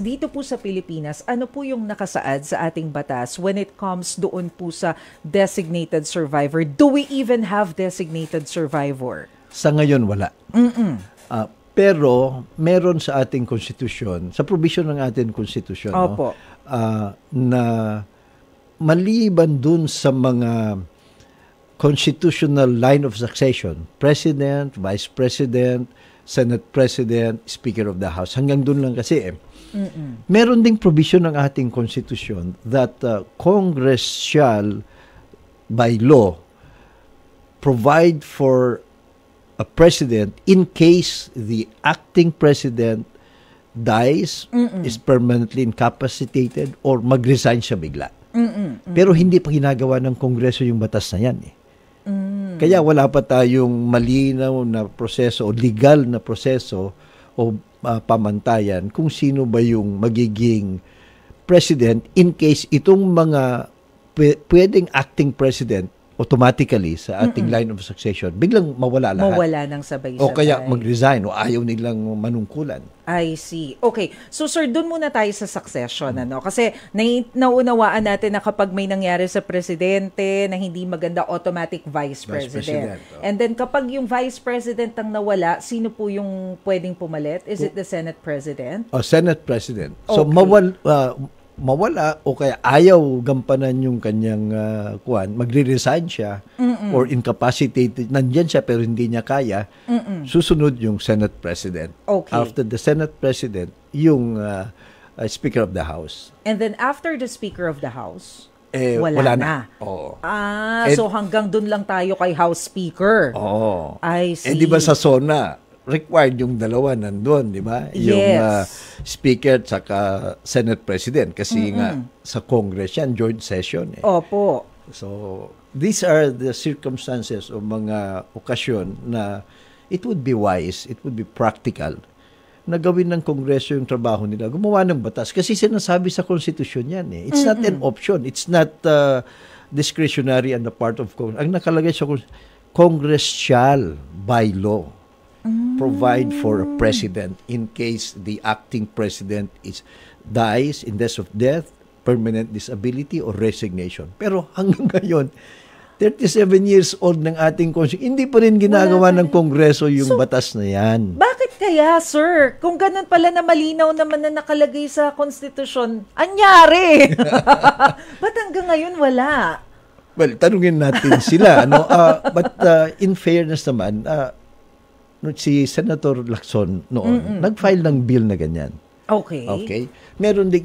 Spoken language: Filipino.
dito po sa Pilipinas, ano po yung nakasaad sa ating batas when it comes doon po sa designated survivor? Do we even have designated survivor? Sa ngayon, wala. Pero meron sa ating konstitusyon, sa provision ng ating konstitusyon, Opo. Na maliban dun sa mga constitutional line of succession, President, Vice President, Senate President, Speaker of the House, hanggang dun lang kasi meron ding provision ng ating konstitusyon that Congress shall, by law, provide for a president in case the acting president dies, is permanently incapacitated, or mag-resign siya bigla. Pero hindi pa ginagawa ng Kongreso yung batas na yan eh. Kaya wala pa tayong malinaw na proseso o legal na proseso o pamantayan kung sino ba yung magiging president in case itong mga pwedeng acting president automatically sa ating line of succession, biglang mawala lahat. Mawala ng sabay-sabay. O kaya mag-resign o ayaw nilang manungkulan. I see. Okay. So, sir, dun muna tayo sa succession. Kasi naunawaan natin na kapag may nangyari sa presidente na hindi maganda, automatic vice president. And then kapag yung vice president ang nawala, sino po yung pwedeng pumalit? Is it the Senate president? Senate president. Okay. So, mawala o kaya ayaw gampanan yung kanyang magre-resign siya or incapacitated, nandyan siya pero hindi niya kaya, susunod yung Senate President. Okay. After the Senate President, yung Speaker of the House. And then after the Speaker of the House, wala na. Oo. So hanggang dun lang tayo kay House Speaker. Oo. I see. Di ba sa SONA, required yung dalawa nandun, di ba? Yung Speaker at saka Senate President. Kasi nga sa Congress yan, joint session. Opo. So, these are the circumstances o mga okasyon na it would be wise, it would be practical na gawin ng Kongreso yung trabaho nila. Gumawa ng batas. Kasi sinasabi sa Constitution yan eh. It's not an option. It's not discretionary on the part of Congress. Ang nakalagay sa Congress shall, by law, provide for a president in case the acting president dies in death of death, permanent disability, or resignation. Pero hanggang ngayon, 37 years old ng ating Constitution, hindi pa rin ginagawa ng Kongreso yung batas na yan. Bakit kaya, sir? Kung ganun pala na malinaw naman na nakalagay sa Constitution, anyari? Ba't hanggang ngayon wala? Well, tanungin natin sila. But in fairness naman, si Senator Lacson noon, nag-file ng bill na ganyan. Okay. Okay? Meron din